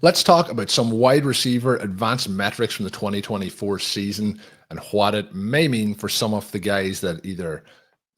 Let's talk about some wide receiver advanced metrics from the 2024 season and what it may mean for some of the guys that either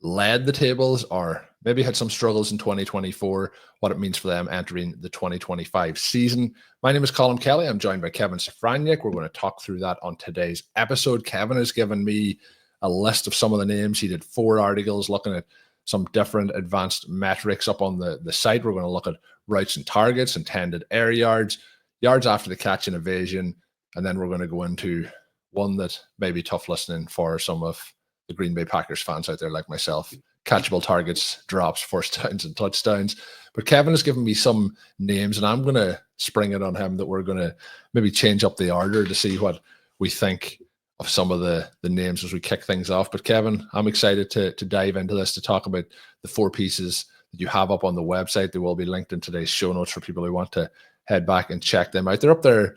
led the tables or maybe had some struggles in 2024, what it means for them entering the 2025 season. My name is Colm Kelly. I'm joined by Kevin Szafraniec. We're going to talk through that on today's episode. Kevin has given me a list of some of the names. He did 4 articles looking at some different advanced metrics up on the site. We're going to look at routes and targets, intended air yards, yards after the catch and evasion, and then we're going to go into one that may be tough listening for some of the Green Bay Packers fans out there like myself: catchable targets, drops, first downs, and touchdowns. But Kevin has given me some names, and I'm going to spring it on him that we're going to maybe change up the order to see what we think of some of the names as we kick things off. But Kevin, I'm excited to dive into this, to talk about the 4 pieces that you have up on the website. They will be linked in today's show notes for people who want to head back and check them out. They're up there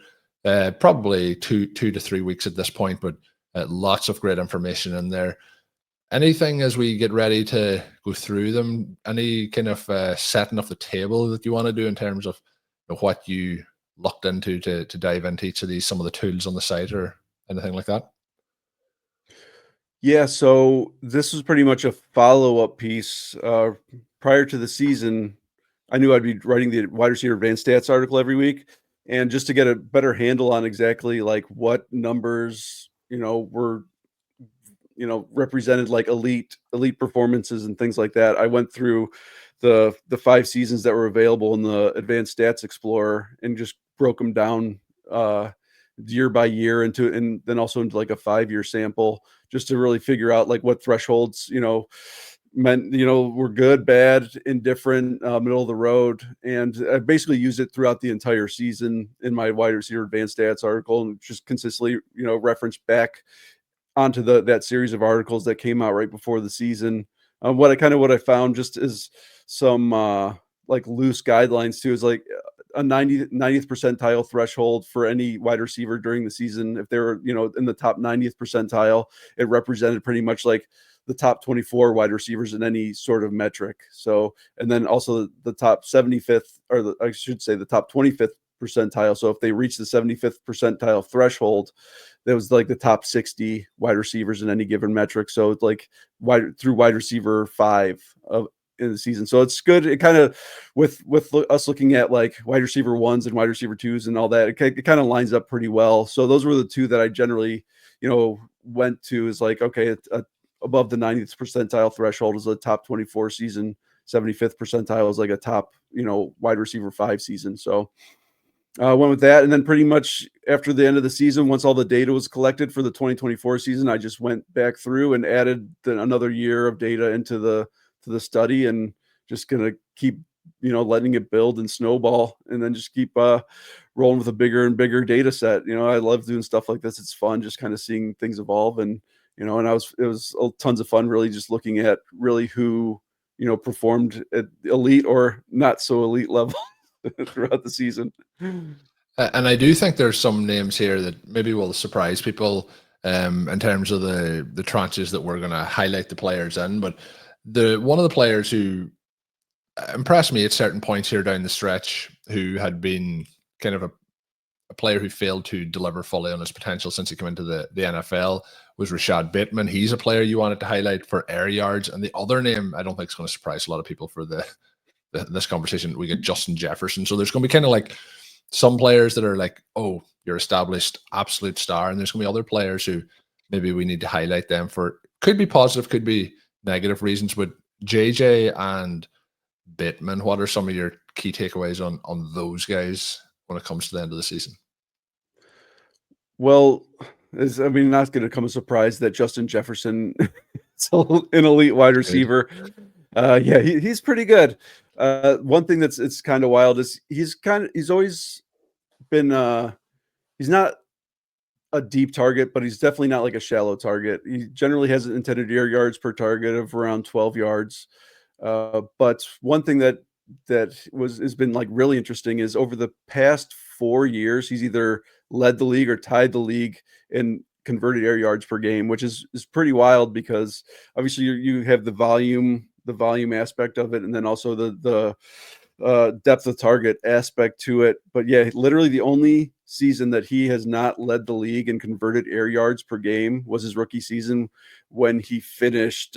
probably two to 3 weeks at this point, but lots of great information in there. Anything as we get ready to go through them, any kind of setting of the table that you want to do in terms of what you looked into to dive into each of these, some of the tools on the site or anything like that? Yeah, so this was pretty much a follow-up piece. Prior to the season, I knew I'd be writing the wide receiver advanced stats article every week, and just to get a better handle on exactly like what numbers, were, represented like elite performances and things like that. I went through the 5 seasons that were available in the Advanced Stats Explorer and just broke them down year by year and then also into like a 5-year sample, just to really figure out like what thresholds meant were good, bad, indifferent, middle of the road. And I basically used it throughout the entire season in my wide receiver advanced stats article, and just consistently referenced back onto that series of articles that came out right before the season. What I found just is some like loose guidelines too, is like a 90th percentile threshold for any wide receiver during the season. If they were, in the top 90th percentile, it represented pretty much like the top 24 wide receivers in any sort of metric. So, and then also the top 75th, or I should say the top 25th percentile. So if they reach the 75th percentile threshold, that was like the top 60 wide receivers in any given metric. So it's like through wide receiver 5 in the season. So it's good. It kind of, with us looking at like wide receiver 1s and wide receiver 2s and all that, it kind of lines up pretty well. So those were the 2 that I generally, went to, is like, okay, above the 90th percentile threshold is a top 24 season. 75th percentile is like a top, wide receiver 5 season. So I went with that. And then pretty much after the end of the season, once all the data was collected for the 2024 season, I just went back through and added another year of data into the study, and just gonna keep letting it build and snowball, and then just keep rolling with a bigger and bigger data set. I love doing stuff like this. It's fun just kind of seeing things evolve, and and it was tons of fun really just looking at really who performed at elite or not so elite level throughout the season. And I do think there's some names here that maybe will surprise people in terms of the tranches that we're going to highlight the players in. But one of the players who impressed me at certain points here down the stretch, who had been kind of a player who failed to deliver fully on his potential since he came into the NFL, was Rashod Bateman. He's a player you wanted to highlight for air yards. And the other name, I don't think is going to surprise a lot of people for this conversation. We get Justin Jefferson. So there's going to be kind of like some players that are like, oh, you're established absolute star. And there's going to be other players who maybe we need to highlight them for, could be positive, could be negative reasons. But JJ and Bateman, what are some of your key takeaways on those guys when it comes to the end of the season? Well, not going to come as a surprise that Justin Jefferson is an elite wide receiver. Yeah, he's pretty good. One thing it's kind of wild is he's always been he's not a deep target, but he's definitely not like a shallow target. He generally has an intended air yards per target of around 12 yards. But one thing that has been like really interesting is over the past 4 years, he's either led the league or tied the league in converted air yards per game, which is pretty wild, because obviously you have the volume aspect of it, and then also the depth of target aspect to it. But yeah, literally the only season that he has not led the league in converted air yards per game was his rookie season when he finished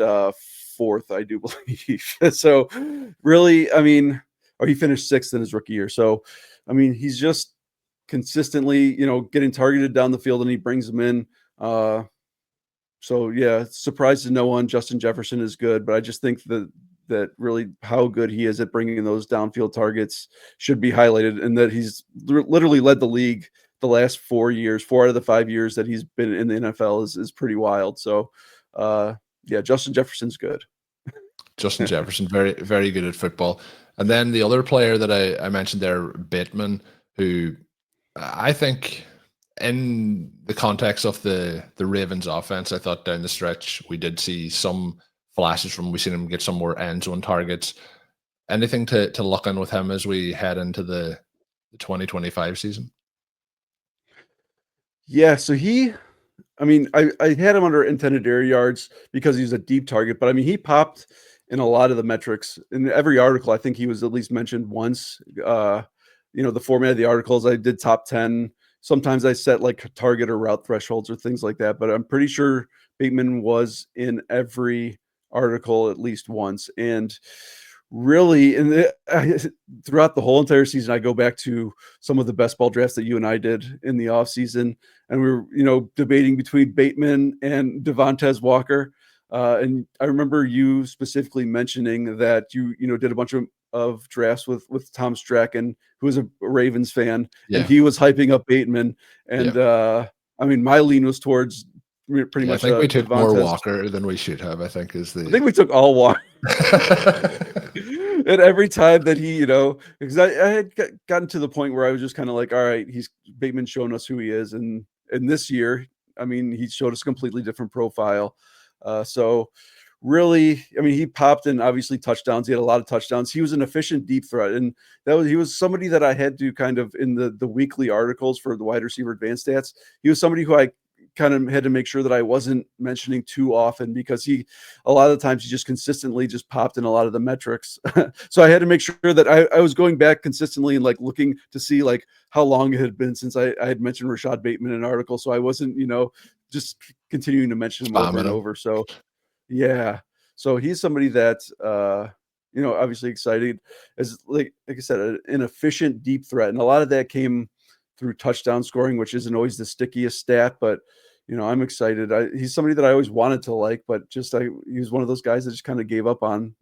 fourth, I do believe. So really, I mean, or he finished sixth in his rookie year. So, I mean, he's just consistently, getting targeted down the field, and he brings them in. So yeah, surprised to no one. Justin Jefferson is good, but I just think that really how good he is at bringing those downfield targets should be highlighted, and that he's literally led the league the last 4 years. 4 out of the 5 years that he's been in the NFL is pretty wild. So, yeah, Justin Jefferson's good. Justin Jefferson, very, very good at football. And then the other player that I mentioned there, Bateman, who I think in the context of the Ravens offense, I thought down the stretch we did see some flashes from. We seen him get some more end zone targets. Anything to look in with him as we head into the 2025 season? Yeah, so I had him under intended air yards because he's a deep target, but I mean, he popped in a lot of the metrics. In every article, I think he was at least mentioned once. The format of the articles, I did top 10. Sometimes I set like target or route thresholds or things like that, but I'm pretty sure Bateman was in every article at least once. And really, throughout the whole entire season, I go back to some of the best ball drafts that you and I did in the off season, and we were, debating between Bateman and Devontae Walker. And I remember you specifically mentioning that you did a bunch of drafts with Tom Strachan, who was a Ravens fan, Yeah. and he was hyping up Bateman. And my lean was towards pretty much. I think we took more Devontae's Walker than we should have. I think I think we took all Walker. And every time that he, because I had gotten to the point where I was just kind of like, all right, Bateman's shown us who he is. And this year, I mean, he showed us a completely different profile. So really, I mean, he popped in obviously touchdowns. He had a lot of touchdowns. He was an efficient deep threat. And he was somebody that I had to kind of in the weekly articles for the wide receiver advanced stats. He was somebody who I kind of had to make sure that I wasn't mentioning too often, because a lot of the times he just consistently just popped in a lot of the metrics. So I had to make sure that I was going back consistently and like looking to see like how long it had been since I had mentioned Rashod Bateman in an article. So I wasn't, just continuing to mention him over and over. So yeah. So he's somebody that, obviously excited as like I said, an efficient deep threat. And a lot of that came through touchdown scoring, which isn't always the stickiest stat, but I'm excited. He's somebody that I always wanted to like, but he was one of those guys that just kind of gave up on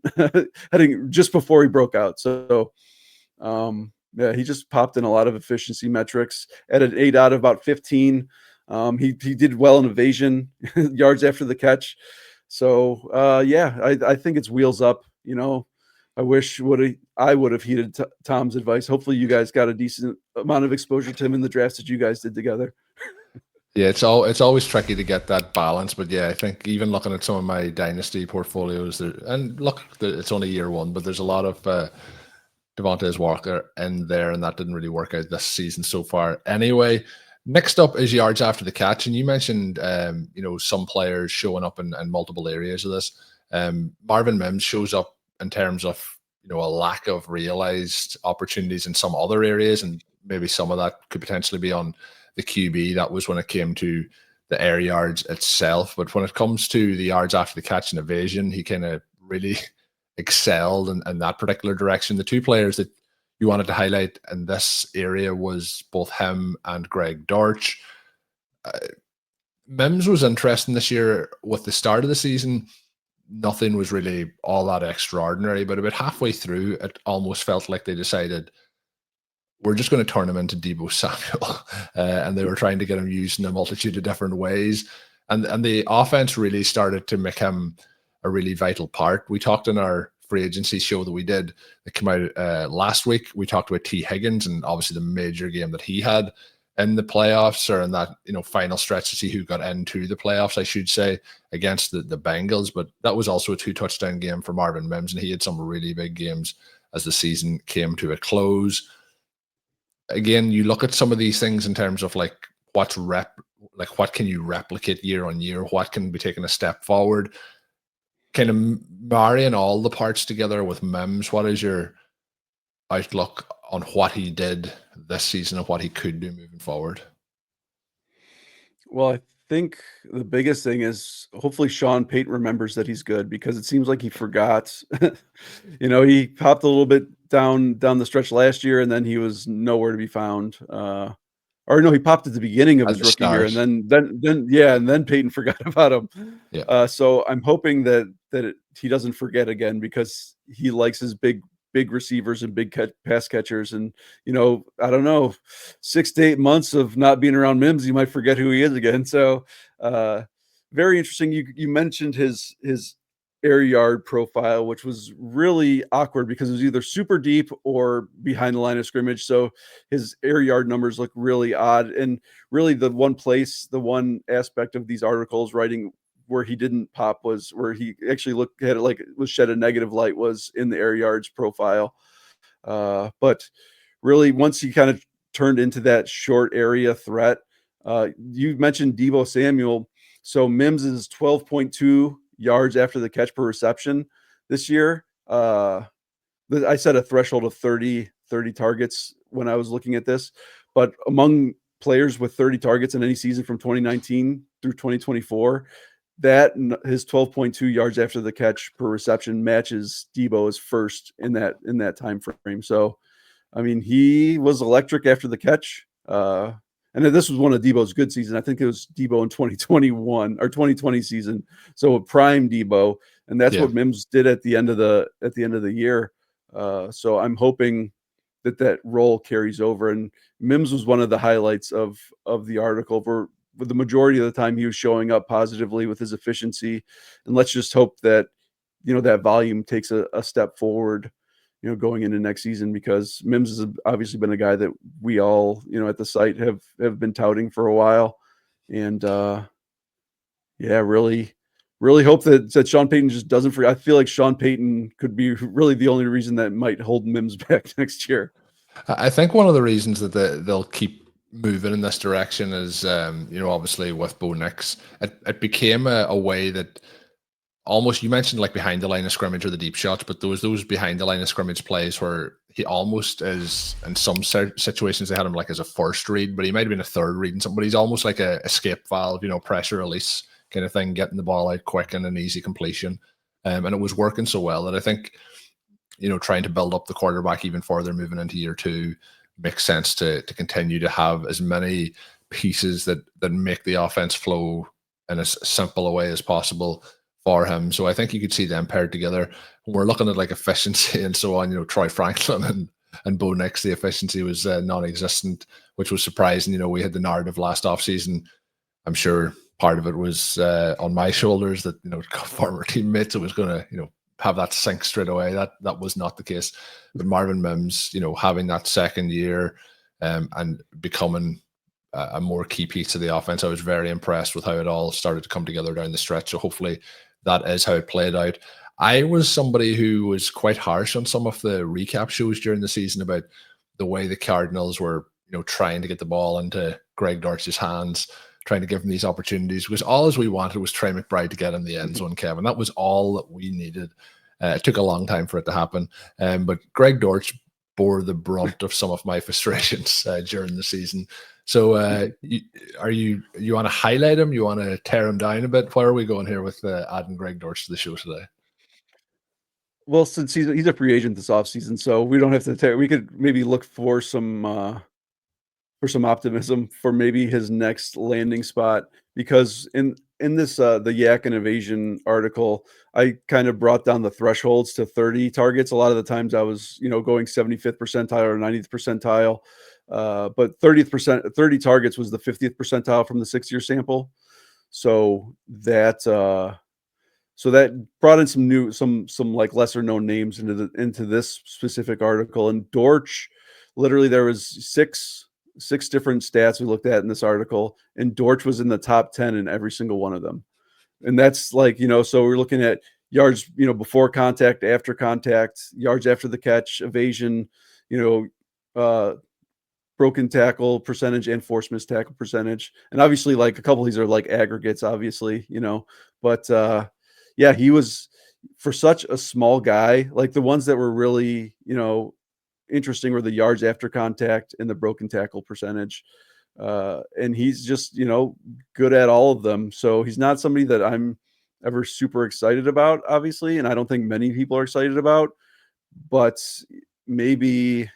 heading just before he broke out. So, yeah, he just popped in a lot of efficiency metrics at an 8 out of about 15. He did well in evasion, yards after the catch. So, I think it's wheels up. I wish I would have heeded Tom's advice. Hopefully you guys got a decent amount of exposure to him in the drafts that you guys did together. Yeah, it's always tricky to get that balance, but yeah, I think even looking at some of my dynasty portfolios, it's only year one, but there's a lot of Devontae Walker in there, and that didn't really work out this season so far. Anyway, next up is yards after the catch, and you mentioned some players showing up in multiple areas of this. Marvin Mims shows up in terms of a lack of realized opportunities in some other areas, and maybe some of that could potentially be on the QB. That was when it came to the air yards itself. But when it comes to the yards after the catch and evasion, he kind of really excelled in that particular direction. The two players that you wanted to highlight in this area was both him and Greg Dortch. Mims was interesting this year. With the start of the season, nothing was really all that extraordinary, but about halfway through, it almost felt like they decided, we're just going to turn him into Deebo Samuel. And they were trying to get him used in a multitude of different ways. And the offense really started to make him a really vital part. We talked in our free agency show that we did that came out last week. We talked about T. Higgins and obviously the major game that he had in the playoffs, or in that final stretch to see who got into the playoffs, I should say, against the Bengals. But that was also a 2-touchdown game for Marvin Mims, and he had some really big games as the season came to a close. Again, you look at some of these things in terms of like what can you replicate year on year, what can be taken a step forward, kind of marrying all the parts together with Mims. What is your outlook on what he did this season and what he could do moving forward? Well, I think the biggest thing is hopefully Sean Payton remembers that he's good, because it seems like he forgot. He popped a little bit down the stretch last year, and then he was nowhere to be found. Or no, he popped at the beginning of At his the rookie year, start. and then Peyton forgot about him. Yeah. So I'm hoping that he doesn't forget again, because he likes his big receivers and big pass catchers. And I don't know, 6 to 8 months of not being around Mims, you might forget who he is again. So very interesting. You mentioned his air yard profile, which was really awkward because it was either super deep or behind the line of scrimmage. So his air yard numbers look really odd. And really the one aspect of these articles writing where he didn't pop was where he actually looked at it like it was shed a negative light, was in the air yards profile. But really, once he kind of turned into that short area threat, you mentioned Deebo Samuel. So Mims is 12.2 yards after the catch per reception this year. I set a threshold of 30 targets when I was looking at this, but among players with 30 targets in any season from 2019 through 2024, that his 12.2 yards after the catch per reception matches Deebo's first in that time frame. So, I mean, he was electric after the catch. And this was one of Deebo's good seasons. I think it was Deebo in 2021 or 2020 season. So a prime Deebo, and that's what Mims did at the end of the year. So I'm hoping that role carries over. And Mims was one of the highlights of the article, for the majority of the time he was showing up positively with his efficiency. And let's just hope that that volume takes a step forward, going into next season, because Mims has obviously been a guy that we all, at the site have been touting for a while. And really hope that Sean Payton just doesn't forget. I feel like Sean Payton could be really the only reason that might hold Mims back next year. I think one of the reasons that they'll keep moving in this direction is, obviously with Bo Nix, it became a way that almost, you mentioned like behind the line of scrimmage or the deep shots, but those behind the line of scrimmage plays where he almost is, in some situations they had him like as a first read, but he might have been a third read and something, but he's almost like a escape valve, pressure release kind of thing, getting the ball out quick and an easy completion. And it was working so well that I think, trying to build up the quarterback even further moving into year two makes sense to continue to have as many pieces that make the offense flow in as simple a way as possible for him. So I think you could see them paired together. When we're looking at like efficiency and so on, Troy Franklin and Bo Nix, the efficiency was non-existent, which was surprising. We had the narrative last offseason. I'm sure part of it was on my shoulders that, former teammates, it was going to, have that sink straight away. That was not the case. But Marvin Mims, having that second year and becoming a more key piece of the offense, I was very impressed with how it all started to come together down the stretch. So hopefully that is how it played out. I was somebody who was quite harsh on some of the recap shows during the season about the way the Cardinals were, trying to get the ball into Greg Dortch's hands, trying to give him these opportunities, because all as we wanted was Trey McBride to get in the end zone, Kevin. That was all that we needed. It took a long time for it to happen. But Greg Dortch bore the brunt of some of my frustrations during the season. So you want to highlight him? You want to tear him down a bit? Where are we going here with adding Greg Dortch to the show today? Well, since he's a free agent this offseason, so we don't have to we could maybe look for some optimism for maybe his next landing spot, because in this the Yak and Evasion article, I kind of brought down the thresholds to 30 targets. A lot of the times I was going 75th percentile or 90th percentile, but 30 targets was the 50th percentile from the 6-year sample. So that brought in some like lesser known names into this specific article. And Dortch, literally there was six different stats we looked at in this article, and Dortch was in the top 10 in every single one of them. And that's like, so we're looking at yards, before contact, after contact, yards after the catch, evasion, broken tackle percentage, and forced missed tackle percentage. And obviously like a couple of these are like aggregates, obviously, but he was, for such a small guy, like the ones that were really, interesting were the yards after contact and the broken tackle percentage. And he's just, good at all of them. So he's not somebody that I'm ever super excited about, obviously. And I don't think many people are excited about, but maybe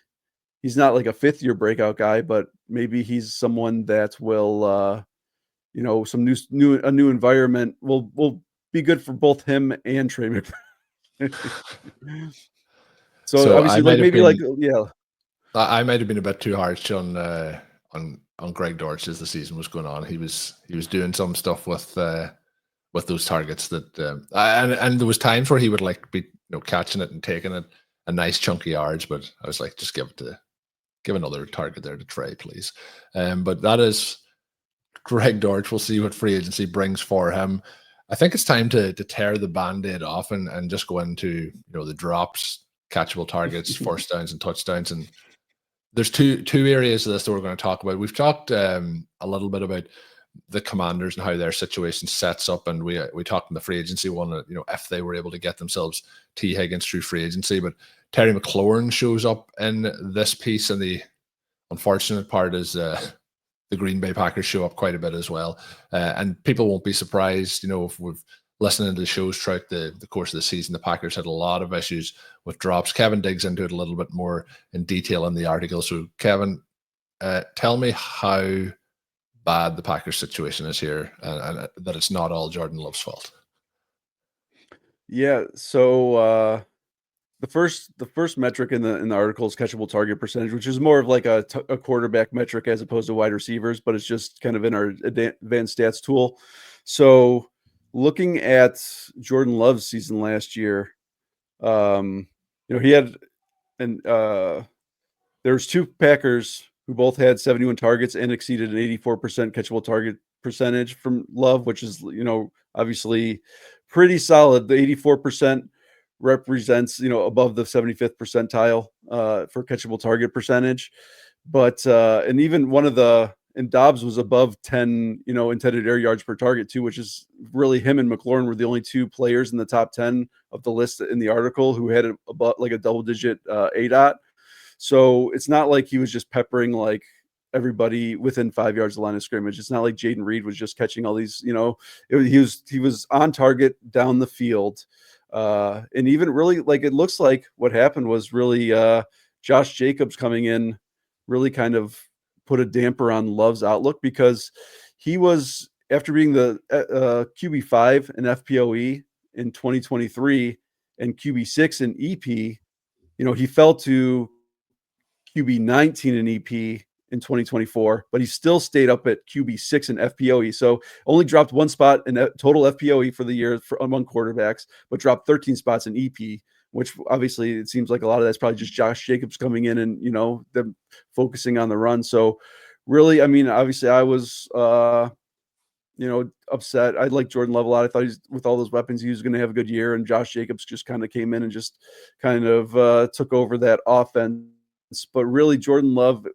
he's not like a 5th-year breakout guy, but maybe he's someone that will, some a new environment will be good for both him and Trey McBride. So obviously, like maybe like I might have been a bit too harsh on Greg Dortch as the season was going on. He was doing some stuff with those targets that and there was times where he would like be catching it and taking it a nice chunky yards, but I was like, just give another target there to Trey, please. But that is Greg Dortch. We'll see what free agency brings for him. I think it's time to tear the band-aid off and just go into the drops, catchable targets, first downs and touchdowns. And there's two areas of this that we're going to talk about. We've talked a little bit about the Commanders and how their situation sets up, and we talked in the free agency one, if they were able to get themselves T. Higgins through free agency. But Terry McLaurin shows up in this piece, and the unfortunate part is the Green Bay Packers show up quite a bit as well. And people won't be surprised, if we've listening to the shows throughout the course of the season, the Packers had a lot of issues with drops. Kevin digs into it a little bit more in detail in the article. So, Kevin, tell me how bad the Packers situation is here, and that it's not all Jordan Love's fault. Yeah. So the first metric in the article is catchable target percentage, which is more of like a quarterback metric as opposed to wide receivers, but it's just kind of in our advanced stats tool. So looking at Jordan Love's season last year, he had there's 2 Packers who both had 71 targets and exceeded an 84% catchable target percentage from Love, which is, obviously pretty solid. The 84% represents, above the 75th percentile for catchable target percentage. But and even and Dobbs was above 10, intended air yards per target too, which is really him and McLaurin were the only 2 players in the top 10 of the list in the article who had about like a double-digit ADOT. So it's not like he was just peppering like everybody within 5 yards of the line of scrimmage. It's not like Jaden Reed was just catching all these, he was on target down the field. And even really like it looks like what happened was really Josh Jacobs coming in really kind of put a damper on Love's outlook, because he was, after being the QB5 in FPOE in 2023 and QB6 in EP, he fell to QB19 in EP in 2024, but he still stayed up at QB6 in FPOE. So only dropped 1 spot in total FPOE for the year among quarterbacks, but dropped 13 spots in EP, which obviously it seems like a lot of that's probably just Josh Jacobs coming in and, them focusing on the run. So really, I mean, obviously I was, upset. I like Jordan Love a lot. I thought with all those weapons, he was going to have a good year, and Josh Jacobs just kind of came in and just kind of took over that offense. But really, Jordan Love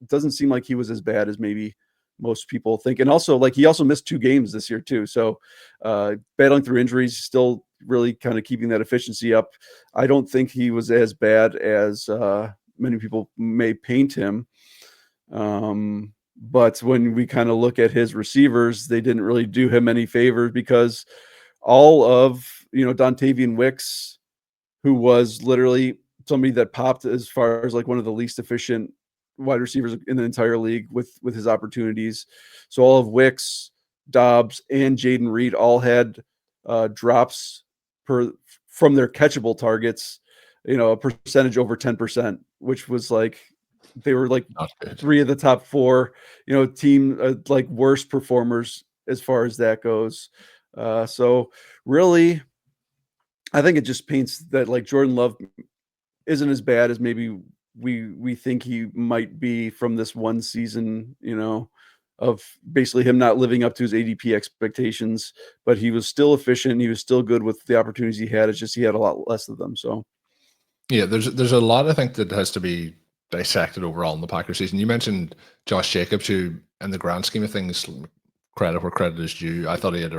doesn't seem like he was as bad as maybe most people think. And also, like, he also missed 2 games this year too. So battling through injuries, still really kind of keeping that efficiency up. I don't think he was as bad as many people may paint him. But when we kind of look at his receivers, they didn't really do him any favors, because all of, Dontavian Wicks, who was literally somebody that popped as far as like one of the least efficient wide receivers in the entire league with his opportunities. So all of Wicks, Dobbs, and Jaden Reed all had drops from their catchable targets, a percentage over 10%, which was like, they were like 3 of the top 4, team like worst performers as far as that goes. So really, I think it just paints that like Jordan Love isn't as bad as maybe we think he might be from this one season, of basically him not living up to his ADP expectations, but he was still efficient. He was still good with the opportunities he had. It's just he had a lot less of them. So yeah, there's a lot I think that has to be dissected overall in the Packers season. You mentioned Josh Jacobs, who in the grand scheme of things, credit where credit is due. I thought he had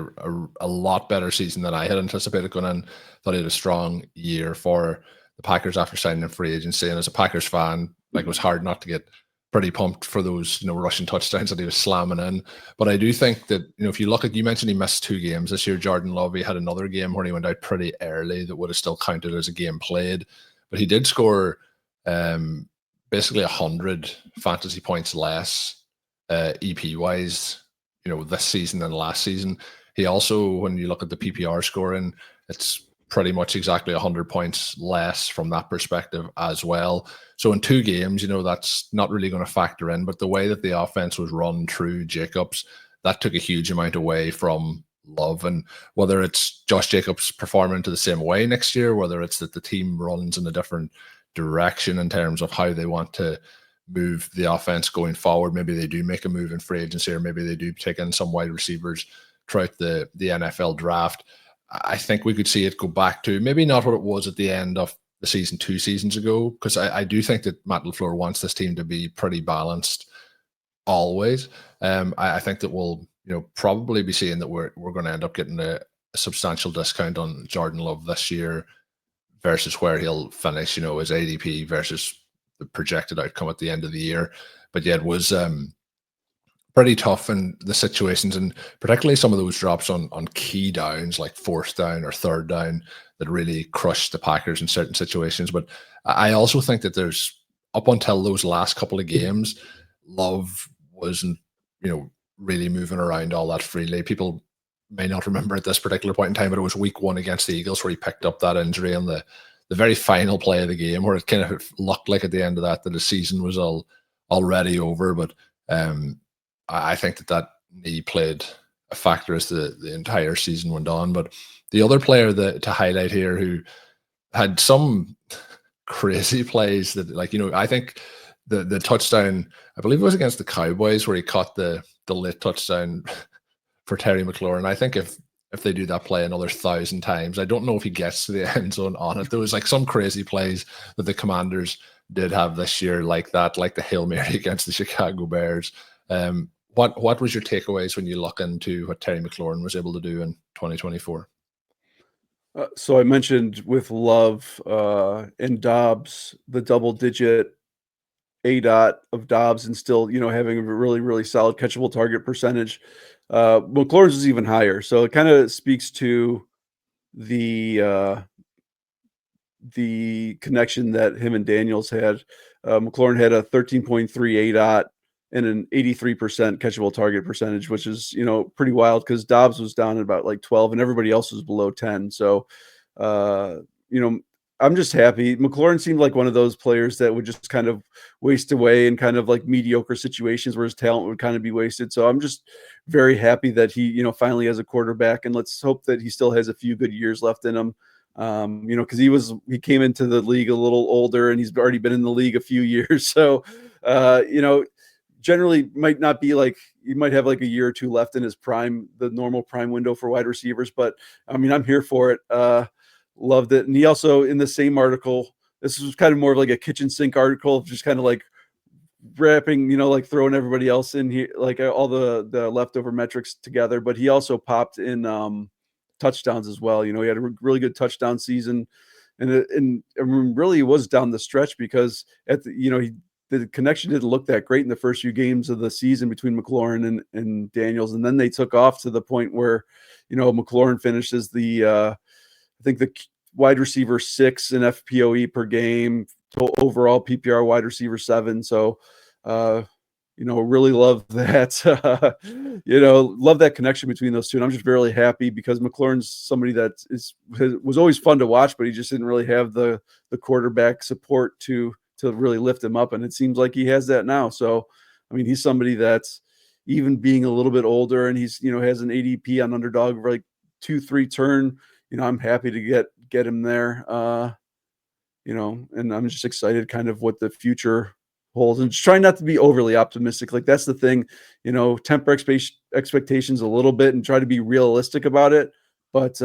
a lot better season than I had anticipated going in. Thought he had a strong year for the Packers after signing in free agency. And as a Packers fan, like, it was hard not to get pretty pumped for those, rushing touchdowns that he was slamming in. But I do think that, if you look at, you mentioned he missed 2 games this year. Jordan Love, he had another game where he went out pretty early that would have still counted as a game played. But he did score basically 100 fantasy points less EP wise, this season than last season. He also, when you look at the PPR scoring, it's pretty much exactly 100 points less from that perspective as well. So in 2 games, that's not really going to factor in. But the way that the offense was run through Jacobs, that took a huge amount away from Love. And whether it's Josh Jacobs performing to the same way next year, whether it's that the team runs in a different direction in terms of how they want to move the offense going forward, maybe they do make a move in free agency, or maybe they do take in some wide receivers throughout the NFL draft. I think we could see it go back to maybe not what it was at the end of the season 2 seasons ago, because I do think that Matt LaFleur wants this team to be pretty balanced always. I think that we'll probably be seeing that we're going to end up getting a substantial discount on Jordan Love this year versus where he'll finish, his ADP versus the projected outcome at the end of the year. But yeah, it was pretty tough in the situations, and particularly some of those drops on key downs like 4th down or 3rd down that really crushed the Packers in certain situations. But I also think that there's, up until those last couple of games, Love wasn't, really moving around all that freely. People may not remember at this particular point in time, but it was week 1 against the Eagles where he picked up that injury on the very final play of the game, where it kind of looked like at the end of that the season was already over. But I think that knee played a factor as the entire season went on. But the other player to highlight here who had some crazy plays that, I think the touchdown, I believe it was against the Cowboys, where he caught the late touchdown for Terry McLaurin. I think if they do that play another 1,000 times, I don't know if he gets to the end zone on it. There was some crazy plays that the Commanders did have this year like that, like the Hail Mary against the Chicago Bears. What was your takeaways when you look into what Terry McLaurin was able to do in 2024? So I mentioned with Love and Dobbs, the double-digit ADOT of Dobbs, and still, having a really, really solid catchable target percentage. McLaurin's is even higher. So it kind of speaks to the connection that him and Daniels had. McLaurin had a 13.3 ADOT and an 83% catchable target percentage, which is, pretty wild, because Dobbs was down at about 12 and everybody else was below 10. So, I'm just happy. McLaurin seemed like one of those players that would just kind of waste away in kind of mediocre situations where his talent would kind of be wasted. So I'm just very happy that he, finally has a quarterback, and let's hope that he still has a few good years left in him. Because he came into the league a little older, and he's already been in the league a few years. So, generally might not be he might have a year or 2 left in his prime, the normal prime window for wide receivers. But I'm here for it. Loved it. And he also, in the same article, this was kind of more of a kitchen sink article, just kind of wrapping, throwing everybody else in here, all the leftover metrics together. But he also popped in touchdowns as well. He had a really good touchdown season, and really was down the stretch, because at the connection didn't look that great in the first few games of the season between McLaurin and Daniels. And then they took off to the point where, McLaurin finishes I think the wide receiver 6 in FPOE per game, overall PPR wide receiver 7. So, really love that, love that connection between those two. And I'm just really happy, because McLaurin's somebody that was always fun to watch, but he just didn't really have the quarterback support to really lift him up. And it seems like he has that now. So, he's somebody that's, even being a little bit older, and he's, has an ADP on Underdog of 2-3 turn, I'm happy to get him there, and I'm just excited kind of what the future holds, and just trying not to be overly optimistic. That's the thing, temper expectations a little bit and try to be realistic about it. But,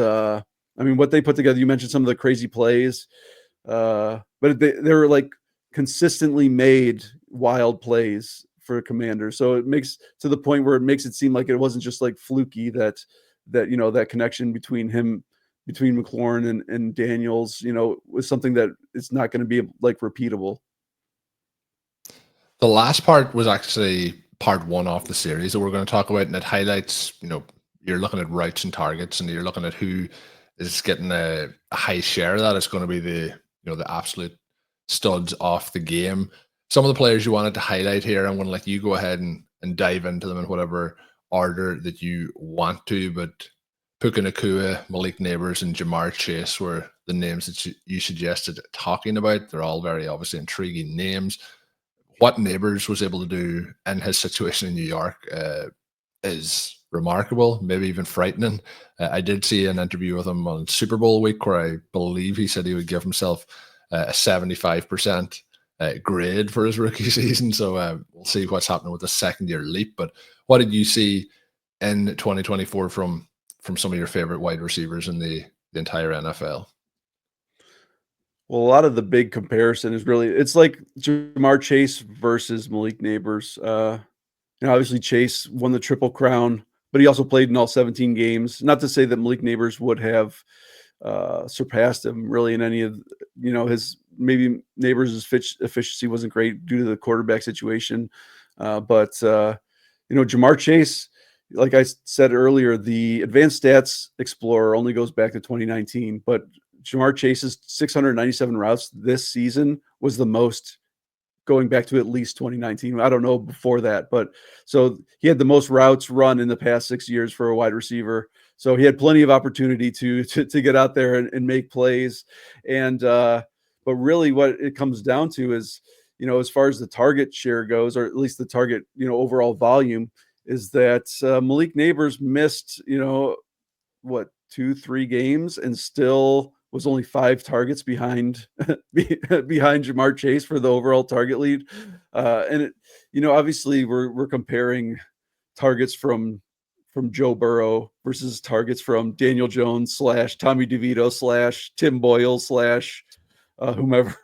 what they put together, you mentioned some of the crazy plays, but they were consistently made wild plays for Commanders. So it makes, to the point where it makes it seem like it wasn't just fluky that connection between him between McLaurin and Daniels, was something that it's not going to be like repeatable. The last part was actually part one of the series that we're going to talk about, and it highlights, you're looking at routes and targets, and you're looking at who is getting a high share of that. It's going to be the absolute studs off the game. Some of the players you wanted to highlight here, I'm going to let you go ahead and dive into them in whatever order that you want to, but Puka, Nacua, Malik, Nabers, and Ja'Marr Chase were the names that you suggested talking about. They're all very obviously intriguing names. What Nabers was able to do in his situation in New York is remarkable, maybe even frightening. I did see an interview with him on Super Bowl week where I believe he said he would give himself a 75% grade for his rookie season. So we'll see what's happening with the second-year leap. But what did you see in 2024 from some of your favorite wide receivers in the entire NFL? Well, a lot of the big comparison is really, it's like Ja'Marr Chase versus Malik Nabers. Obviously Chase won the Triple Crown, but he also played in all 17 games. Not to say that Malik Nabers would have surpassed him really in any of, his, maybe Nabers' efficiency wasn't great due to the quarterback situation. But Ja'Marr Chase, like I said earlier, the Advanced Stats Explorer only goes back to 2019, but Ja'Marr Chase's 697 routes this season was the most going back to at least 2019. I don't know before that, but so he had the most routes run in the past 6 years for a wide receiver. So he had plenty of opportunity to get out there and make plays. And but really what it comes down to is, as far as the target share goes, or at least the target, overall volume, is that Malik Nabers missed, 2-3 games and still was only 5 targets behind Ja'Marr Chase for the overall target lead. And obviously we're comparing targets from Joe Burrow versus targets from Daniel Jones / Tommy DeVito / Tim Boyle / whomever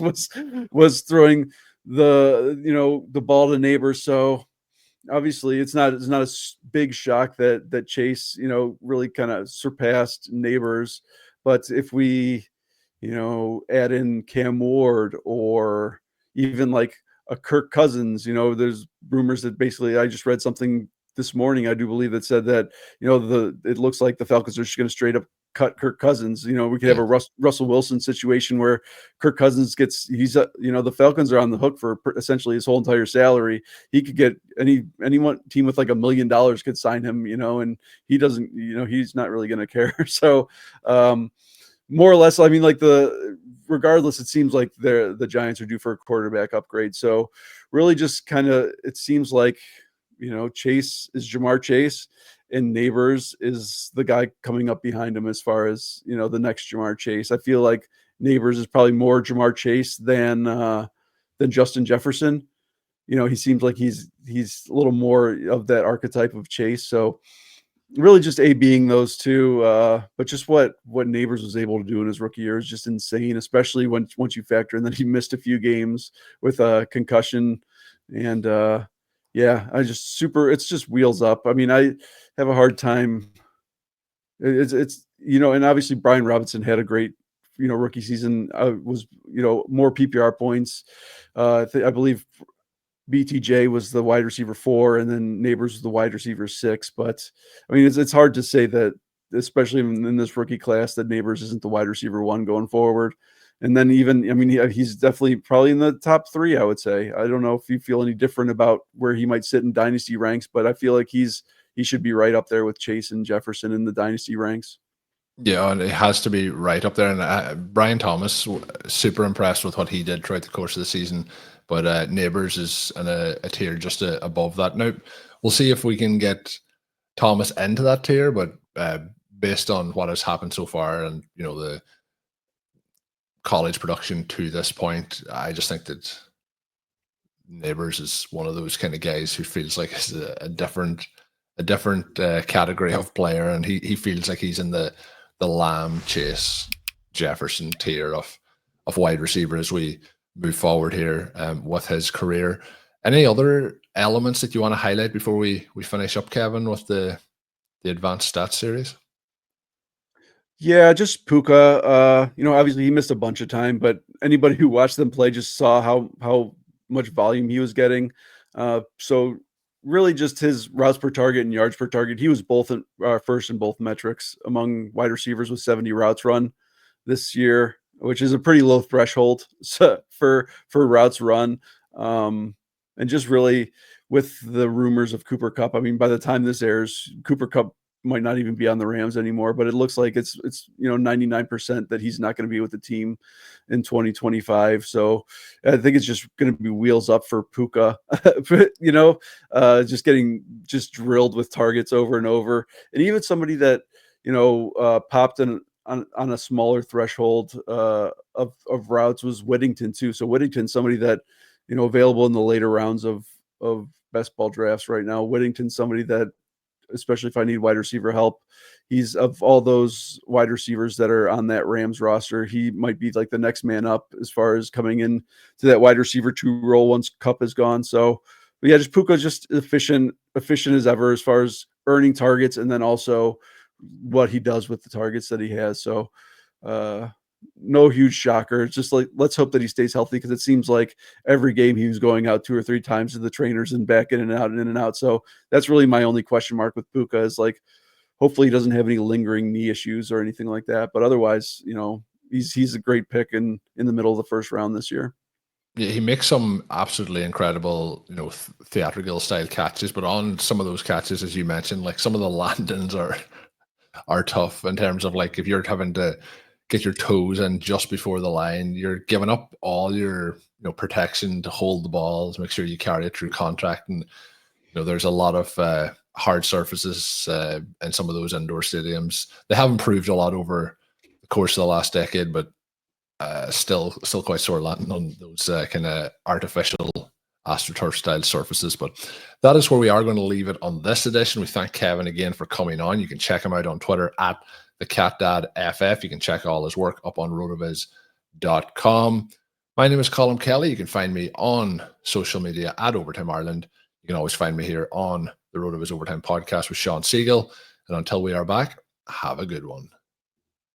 else was throwing the ball to Nabers. So obviously it's not a big shock that Chase, really kind of surpassed Nabers. But if we, add in Cam Ward or even like a Kirk Cousins, there's rumors that basically, I just read something this morning, I do believe, that said that, it looks like the Falcons are just going to straight up cut Kirk Cousins. We could have a Russell Wilson situation where Kirk Cousins the Falcons are on the hook for essentially his whole entire salary. He could get anyone team with like $1 million could sign him, and he doesn't, he's not really going to care. So, more or less, I mean, regardless, it seems like the Giants are due for a quarterback upgrade. So really just kind of, it seems like, Chase is Ja'Marr Chase and Nabers is the guy coming up behind him as far as, the next Ja'Marr Chase. I feel like Nabers is probably more Ja'Marr Chase than Justin Jefferson. He seems like he's a little more of that archetype of Chase. So really just being those two, but just what Nabers was able to do in his rookie year is just insane, especially once you factor in that he missed a few games with a concussion. And it's just wheels up. I mean, I have a hard time. It's and obviously Brian Robinson had a great, rookie season. Was, more PPR points. I believe BTJ was the wide receiver 4, and then Nabers was the wide receiver 6. But I mean, it's hard to say that, especially in this rookie class, that Nabers isn't the wide receiver 1 going forward. And then even, I mean, he's definitely probably in the top 3, I would say. I don't know if you feel any different about where he might sit in dynasty ranks, but I feel like he should be right up there with Chase and Jefferson in the dynasty ranks. Yeah, and it has to be right up there. And Brian Thomas, super impressed with what he did throughout the course of the season. But Nabers is in a tier just above that. Now, we'll see if we can get Thomas into that tier, but based on what has happened so far and, the college production to this point, I just think that Nabers is one of those kind of guys who feels like he's a different category of player, and he feels like he's in the Lamb, Chase, Jefferson tier of wide receiver as we move forward here with his career. Any other elements that you want to highlight before we finish up, Kevin, with the advanced stats series? Yeah, just Puka. Obviously he missed a bunch of time, but anybody who watched them play just saw how much volume he was getting. So really just his routes per target and yards per target. He was both first in both metrics among wide receivers with 70 routes run this year, which is a pretty low threshold for routes run. And just really with the rumors of Cooper Kupp, I mean, by the time this airs, Cooper Kupp might not even be on the Rams anymore, but it looks like it's 99% that he's not going to be with the team in 2025. So I think it's just going to be wheels up for Puka, just getting just drilled with targets over and over. And even somebody that, popped in on a smaller threshold of routes was Whittington too. So Whittington, somebody that, available in the later rounds of best ball drafts right now. Whittington, somebody that, especially if I need wide receiver help, he's of all those wide receivers that are on that Rams roster, he might be like the next man up as far as coming in to that wide receiver 2 role once Kupp is gone. So, but yeah, just Puka, just efficient as ever as far as earning targets, and then also what he does with the targets that he has. So, no huge shocker. It's just like, let's hope that he stays healthy, because it seems like every game he was going out 2 or 3 times to the trainers and back in and out and in and out. So that's really my only question mark with Puka, is like, hopefully he doesn't have any lingering knee issues or anything like that. But otherwise, he's a great pick in the middle of the first round this year. Yeah, he makes some absolutely incredible, theatrical style catches, but on some of those catches, as you mentioned, like some of the landings are tough in terms of like if you're having to get your toes in just before the line, you're giving up all your protection to hold the ball, to make sure you carry it through contact. And there's a lot of hard surfaces in some of those indoor stadiums. They have improved a lot over the course of the last decade, but still quite sore landing on those kind of artificial AstroTurf style surfaces. But that is where we are going to leave it on this edition. We thank Kevin again for coming on. You can check him out on Twitter at @theCatDadFF. You can check all his work up on RotoViz.com. My name is Colm Kelly. You can find me on social media at Overtime Ireland. You can always find me here on the RotoViz Overtime podcast with Sean Siegel. And until we are back, have a good one.